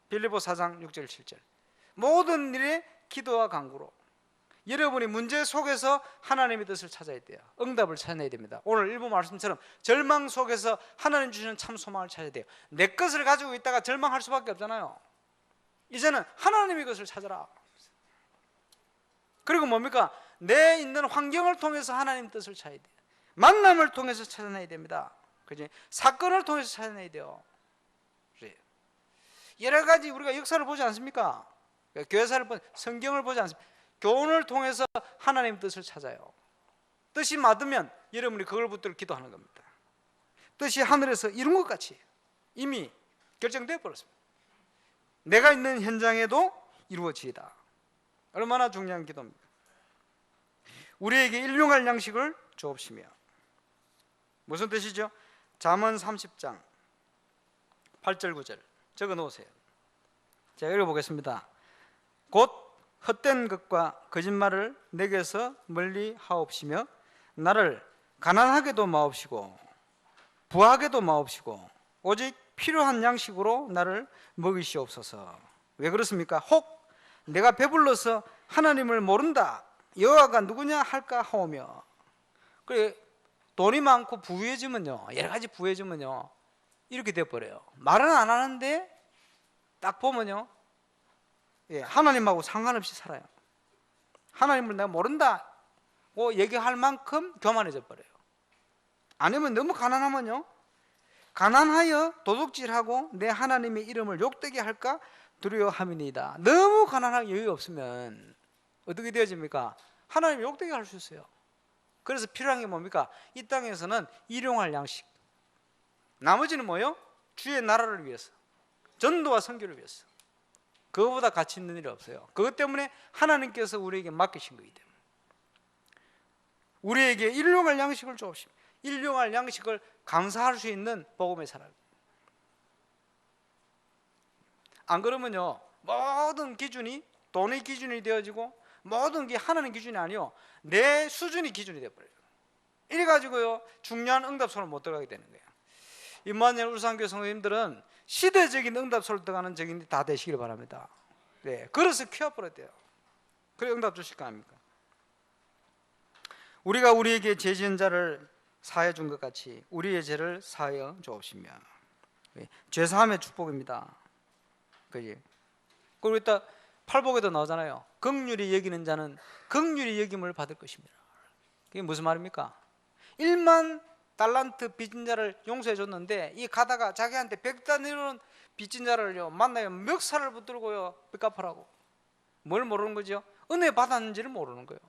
빌립보 4장 6절 7절, 모든 일에 기도와 간구로, 여러분이 문제 속에서 하나님의 뜻을 찾아야 돼요. 응답을 찾아내야 됩니다. 오늘 일부 말씀처럼 절망 속에서 하나님 주시는 참 소망을 찾아야 돼요. 내 것을 가지고 있다가 절망할 수밖에 없잖아요. 이제는 하나님의 것을 찾아라. 그리고 뭡니까? 내 있는 환경을 통해서 하나님 뜻을 찾아야 돼요. 만남을 통해서 찾아내야 됩니다. 그지? 사건을 통해서 찾아내야 돼요. 여러 가지 우리가 역사를 보지 않습니까? 교회사를 보지, 성경을 보지 않습니까? 교훈을 통해서 하나님 뜻을 찾아요. 뜻이 맞으면 여러분이 그걸 붙들고 기도하는 겁니다. 뜻이 하늘에서 이룬 것 같이 이미 결정되어 버렸습니다. 내가 있는 현장에도 이루어지이다. 얼마나 중요한 기도입니까? 우리에게 일용할 양식을 주옵시며. 무슨 뜻이죠? 잠언 30장 8절 9절 적어 놓으세요. 제가 읽어보겠습니다. 곧 헛된 것과 거짓말을 내게서 멀리 하옵시며 나를 가난하게도 마옵시고 부하게도 마옵시고 오직 필요한 양식으로 나를 먹이시옵소서. 왜 그렇습니까? 혹 내가 배불러서 하나님을 모른다, 여호와가 누구냐 할까 하오며. 그래, 돈이 많고 부유해지면요, 여러 가지 부유해지면요, 이렇게 돼버려요. 말은 안 하는데 딱 보면요, 하나님하고 상관없이 살아요. 하나님을 내가 모른다고 얘기할 만큼 교만해져 버려요. 아니면 너무 가난하면요, 가난하여 도둑질하고 내 하나님의 이름을 욕되게 할까 두려워함이니이다. 너무 가난하고 여유 없으면 어떻게 되어집니까? 하나님을 욕되게 할 수 있어요. 그래서 필요한 게 뭡니까? 이 땅에서는 일용할 양식, 나머지는 뭐요? 주의 나라를 위해서, 전도와 선교를 위해서. 그거보다 가치 있는 일이 없어요. 그것 때문에 하나님께서 우리에게 맡기신 거기 때문에. 우리에게 일용할 양식을 주옵시며. 일용할 양식을 감사할 수 있는 복음의 사람. 안 그러면요, 모든 기준이 돈의 기준이 되어지고 모든 게 하나님 기준이 아니요, 내 수준이 기준이 되어버려요. 이래가지고요, 중요한 응답소를 못 들어가게 되는 거예요. 임마누엘 울산교회 성도님들은 시대적인 응답소를 들어가는 적인데 다 되시길 바랍니다. 네, 그래서 키워버려야 돼요. 그래 응답 주실 거 아닙니까? 우리가 우리에게 죄 지은 자를 사하여 준 것 같이 우리의 죄를 사하여 주옵시며. 죄 사함의 축복입니다. 그지? 그리고 이따 팔복에도 나오잖아요. 긍휼히 여기는 자는 긍휼히 여김을 받을 것입니다. 그게 무슨 말입니까? 1만 달란트 빚진 자를 용서해 줬는데 이 가다가 자기한테 100달러는 빚진 자를요 만나요 멱살을 붙들고요 빚 갚으라고. 뭘 모르는 거죠? 은혜 받았는지를 모르는 거예요.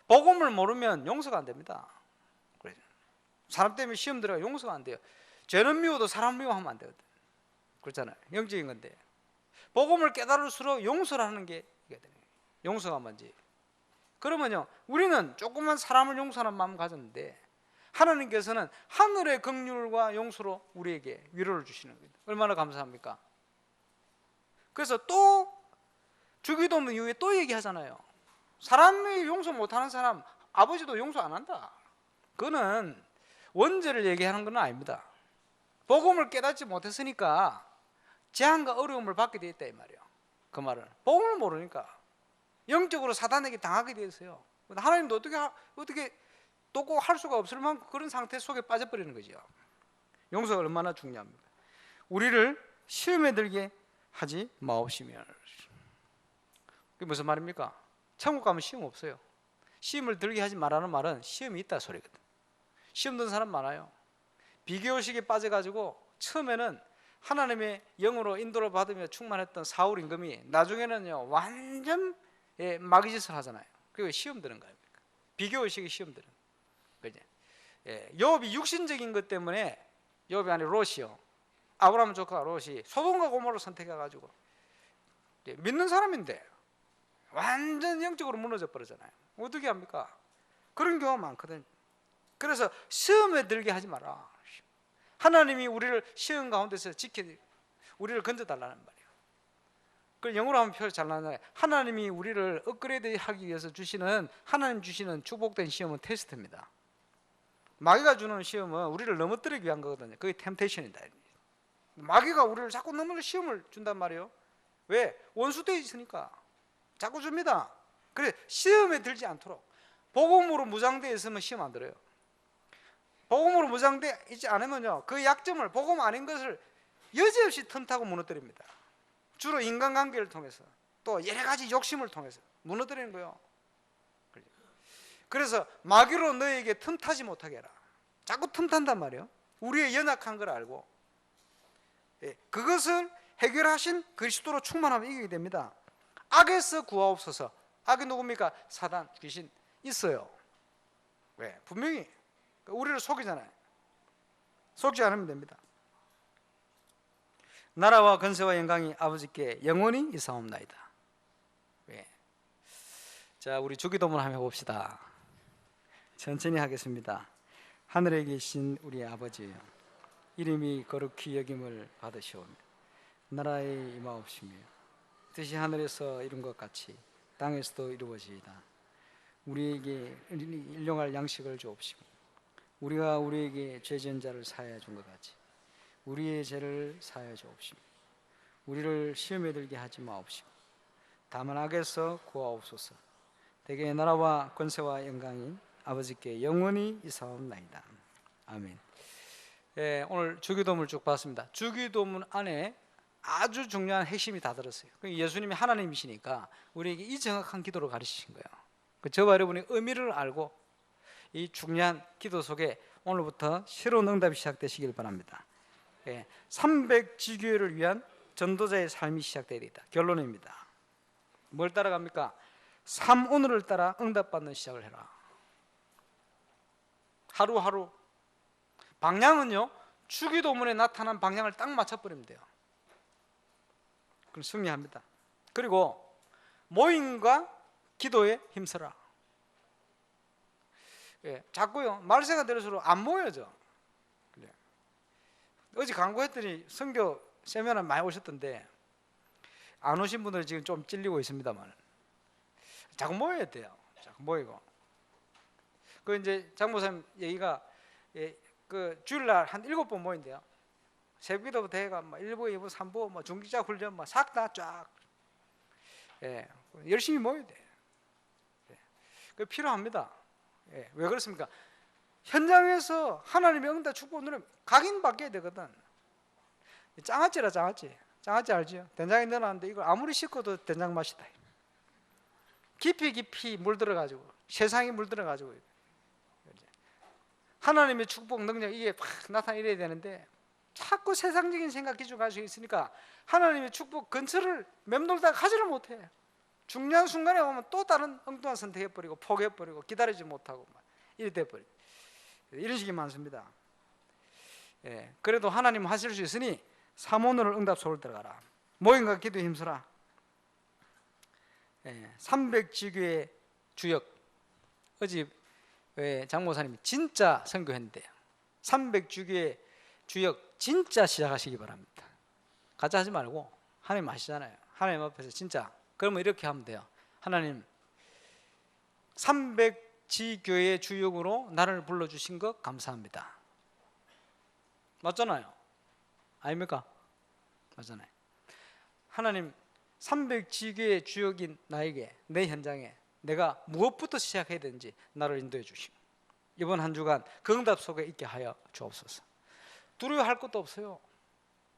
복음을 모르면 용서가 안 됩니다. 사람 때문에 시험 들어가 용서가 안 돼요. 죄는 미워도 사람 미워하면 안 되거든. 그렇잖아요. 영적인 건데 복음을 깨달을수록 용서를 하는 게 용서가 뭔지. 그러면요 우리는 조그만 사람을 용서하는 마음을 가졌는데 하나님께서는 하늘의 긍휼과 용서로 우리에게 위로를 주시는 거예요. 얼마나 감사합니까? 그래서 또 주기도문 이후에 또 얘기하잖아요. 사람이 용서 못하는 사람 아버지도 용서 안 한다. 그거는 원죄를 얘기하는 건 아닙니다. 복음을 깨닫지 못했으니까 재앙과 어려움을 받게 되어 있다 이 말이에요. 그 말은 복음을 모르니까 영적으로 사단에게 당하게 되었어요. 하나님도 어떻게 또 할 수가 없을 만큼 그런 상태 속에 빠져버리는 거죠. 용서가 얼마나 중요합니까? 우리를 시험에 들게 하지 마옵시며. 그게 무슨 말입니까? 천국 가면 시험 없어요. 시험을 들게 하지 말라는 말은 시험이 있다 소리거든. 시험 든 사람 많아요. 비교의식에 빠져가지고 처음에는 하나님의 영으로 인도를 받으며 충만했던 사울 임금이 나중에는요 완전 마귀짓을 하잖아요. 그게 시험 드는 거예요. 비교의식이 시험 드는 거죠. 욥이 육신적인 것 때문에 욥이 아니 롯이요 아브라함 조카 롯이 소돔과 고모를 선택해가지고 믿는 사람인데 완전 영적으로 무너져 버리잖아요. 어떻게 합니까? 그런 경우가 많거든요. 그래서 시험에 들게 하지 마라. 하나님이 우리를 시험 가운데서 우리를 건져달라는 말이에요. 그걸 영어로 하면 표현 잘 나와요. 하나님이 우리를 업그레이드 하기 위해서 주시는 하나님 주시는 축복된 시험은 테스트입니다. 마귀가 주는 시험은 우리를 넘어뜨리기 위한 거거든요. 그게 템테이션이다. 마귀가 우리를 자꾸 넘어뜨려 시험을 준단 말이에요. 왜? 원수되어 있으니까 자꾸 줍니다. 그래 시험에 들지 않도록 복음으로 무장되어 있으면 시험 안 들어요. 복음으로 무장되어 있지 않으면요 그 약점을 복음 아닌 것을 여지없이 틈타고 무너뜨립니다. 주로 인간관계를 통해서 또 여러 가지 욕심을 통해서 무너뜨리는 거예요. 그래서 마귀로 너에게 틈타지 못하게 해라. 자꾸 틈탄단 말이에요. 우리의 연약한 걸 알고 그것을 해결하신 그리스도로 충만하면 이기게 됩니다. 악에서 구하옵소서. 악이 누굽니까? 사단, 귀신 있어요. 왜? 분명히 우리를 속이잖아요. 속지 않으면 됩니다. 나라와 권세와 영광이 아버지께 영원히 있사옵나이다. 왜? 자, 우리 주기도문 한번 해봅시다. 천천히 하겠습니다. 하늘에 계신 우리 아버지여, 이름이 거룩히 여김을 받으시오며 나라에 임하옵시며 뜻이 하늘에서 이룬 것 같이 땅에서도 이루어지이다. 우리에게 일용할 양식을 주옵시고 우리가 우리에게 죄 지은 자를 사하여 준 것 같이 우리의 죄를 사하여 주옵시며 우리를 시험에 들게 하지 마옵시고 다만 악에서 구하옵소서. 대개 나라와 권세와 영광이 아버지께 영원히 있사옵나이다. 아멘. 오늘 주기도문을 쭉 봤습니다. 주기도문 안에 아주 중요한 핵심이 다 들었어요. 예수님이 하나님이시니까 우리에게 이 정확한 기도를 가르치신 거예요. 저와 여러분이 의미를 알고 이 중요한 기도 속에 오늘부터 새로운 응답이 시작되시길 바랍니다. 300지교회를 위한 전도자의 삶이 시작되어야 되겠다. 결론입니다. 뭘 따라갑니까? 3오늘을 따라 응답받는 시작을 해라. 하루하루 방향은요 주기도문에 나타난 방향을 딱 맞춰버리면 돼요. 그럼 승리합니다. 그리고 모임과 기도에 힘써라. 자꾸요 말세가 될수록 안 모여져. 그래. 어제 광고했더니 선교 세미나 많이 오셨던데 안 오신 분들이 지금 좀 찔리고 있습니다만 자꾸 모여야 돼요. 자꾸 모이고. 그 이제 장모님 얘기가 그 주일날 한 7번 모인대요. 새벽기도부터 해가 1부, 2부, 3부, 뭐 중기자 훈련 싹 다 쫙. 열심히 모여야 돼. 그 필요합니다. 왜 그렇습니까? 현장에서 하나님의 응답 축복 누리면 각인받게 되거든. 장아찌라 장아찌. 장아찌 알죠? 된장에 넣어놨는데 이걸 아무리 씻고도 된장 맛이다. 깊이 물들어가지고 세상이 물들어가지고 하나님의 축복 능력 이게 확 나타내야 되는데 자꾸 세상적인 생각 기준 가지고 있으니까 하나님의 축복 근처를 맴돌다가 가지를 못해. 중요한 순간에 오면 또 다른 엉뚱한 선택해버리고 포기해버리고 기다리지 못하고 이래 돼버리고 이런 식이 많습니다. 예, 그래도 하나님 하실 수 있으니 사모노를 응답소를 들어가라. 모임과 기도에 힘써라. 300지교의 주역 어제 장모사님이 진짜 선교했는데요. 300주교의 주역 진짜 시작하시기 바랍니다. 가짜 하지 말고 하나님 아시잖아요. 하나님 앞에서 진짜 그러면 이렇게 하면 돼요. 하나님 300지교의 주역으로 나를 불러주신 것 감사합니다. 맞잖아요. 아닙니까? 맞잖아요. 하나님 300지교의 주역인 나에게 내 현장에 내가 무엇부터 시작해야 되는지 나를 인도해 주시고 이번 한 주간 그 응답 속에 있게 하여 주옵소서. 두려워할 것도 없어요.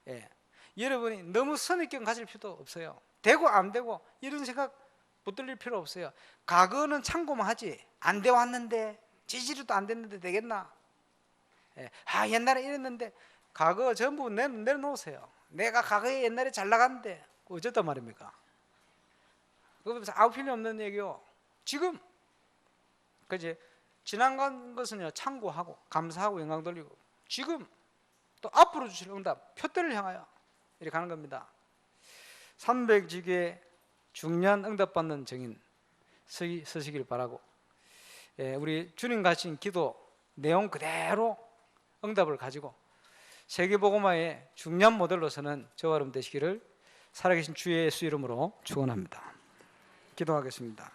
예. 여러분이 너무 선입견 가질 필요도 없어요. 되고 안 되고 이런 생각 붙들릴 필요 없어요. 과거는 참고만 하지 안 돼 왔는데 지지리도 안 됐는데 되겠나? 예. 옛날에 이랬는데 과거 전부 내려놓으세요. 내가 과거에 옛날에 잘 나갔는데 어쨌단 말입니까? 그거면서 아무 필요 없는 얘기요. 지금 그지 지나간 것은요 참고하고 감사하고 영광 돌리고 지금 또 앞으로 주실 응답 표대를 향하여 이렇게 가는 겁니다. 300지교의 중요한 응답받는 증인 서시길 바라고 우리 주님 가신 기도 내용 그대로 응답을 가지고 세계복음화의 중요한 모델로서는 저와 여러분 되시기를 살아계신 주 예수 이름으로 축원합니다. 기도하겠습니다.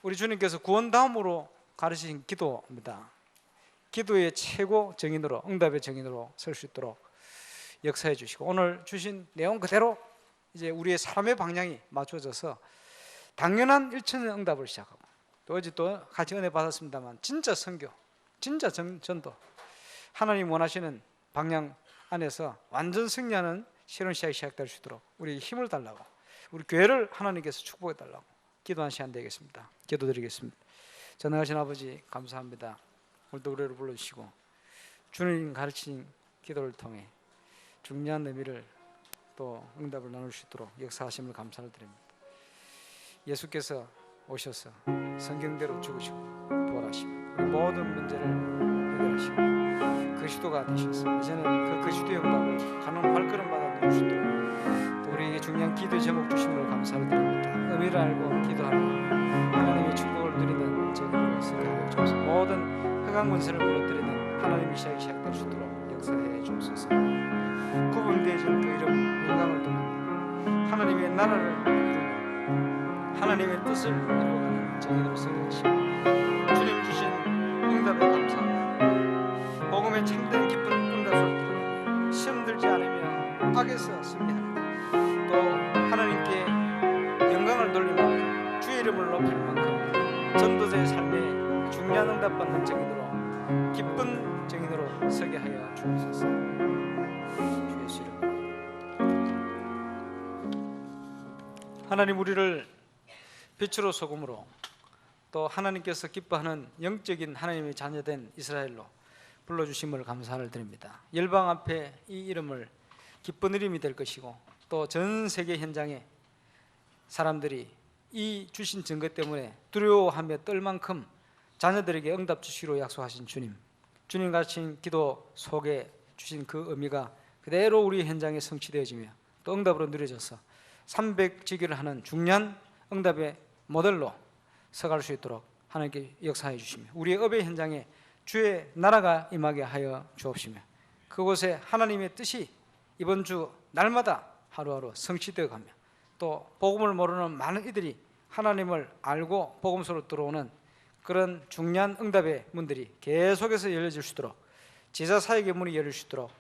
우리 주님께서 구원다음으로 가르치신 기도입니다. 기도의 최고 정인으로 응답의 정인으로 설 수 있도록 역사해 주시고 오늘 주신 내용 그대로 이제 우리의 삶의 방향이 맞춰져서 당연한 일천년 응답을 시작하고 또 어제 또 같이 은혜 받았습니다만 진짜 선교, 진짜 전도 하나님 원하시는 방향 안에서 완전 승리하는 새로운 시작이 시작될 수 있도록 우리 힘을 달라고 우리 교회를 하나님께서 축복해 달라고 기도한 시간 되겠습니다. 기도드리겠습니다. 전능하신 아버지 감사합니다. 오늘도 우리를 불러주시고 주님 가르친 기도를 통해 중요한 의미를 또 응답을 나눌 수 있도록 역사하심을 감사를 드립니다. 예수께서 오셔서 성경대로 죽으시고 부활하시고 우리 모든 문제를 해결하시고 그리스도가 되셔서 이제는 그 그리스도의 응답을 가는 발걸음마다 누릴 수 있도록 또 우리에게 중요한 기도의 제목 주심으로 감사를 드립니다. 의미를 알고 기도하며 하나님의 축복을 누리는 제국으로 쓰게 주옵소서. 모든 흑암 권세를 무너뜨리는 하나님의 시작이 시작될 수 있도록 역사해 주옵소서. 구분되어진 그 이름 영광을 돌리며 하나님의 나라를 이루며 하나님의 뜻을 이루어가는 정의로 쓰여주시고 주님 주신 응답에 감사합니다. 복음의 참된 기쁜 응답을 들으며 시험 들지 않으며 악에서 승리하며 또 하나님께 영광을 돌릴 만큼 주의 이름을 높일 만큼 전도자의 삶에 중요한 응답받는 정인으로 기쁜 정인으로 서게 하여 주옵소서. 주 예수 이름. 하나님 우리를 빛으로 소금으로 또 하나님께서 기뻐하는 영적인 하나님의 자녀된 이스라엘로 불러주심을 감사를 드립니다. 열방 앞에 이 이름을 기쁜 이름이 될 것이고 또 전 세계 현장에 사람들이 이 주신 증거 때문에 두려워하며 떨 만큼 자녀들에게 응답 주시기로 약속하신 주님, 주님 가르친 기도 속에 주신 그 의미가 그대로 우리 현장에 성취되어지며 또 응답으로 누려져서 300지기를 하는 중요한 응답의 모델로 서갈 수 있도록 하나님께 역사해 주시며 우리의 업의 현장에 주의 나라가 임하게 하여 주옵시며 그곳에 하나님의 뜻이 이번 주 날마다 하루하루 성취되어 가며 또 복음을 모르는 많은 이들이 하나님을 알고 복음 속으로 들어오는 그런 중요한 응답의 문들이 계속해서 열려질 수 있도록 제자사역의 문이 열릴 수 있도록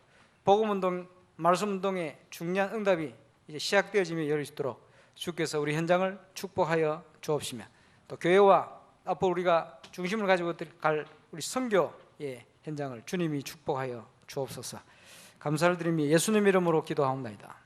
복음운동, 말씀운동의 중요한 응답이 이제 시작되어지며 열릴 수 있도록 주께서 우리 현장을 축복하여 주옵시며 또 교회와 앞으로 우리가 중심을 가지고 갈 우리 선교의 현장을 주님이 축복하여 주옵소서. 감사를 드리며 예수님 이름으로 기도하옵나이다.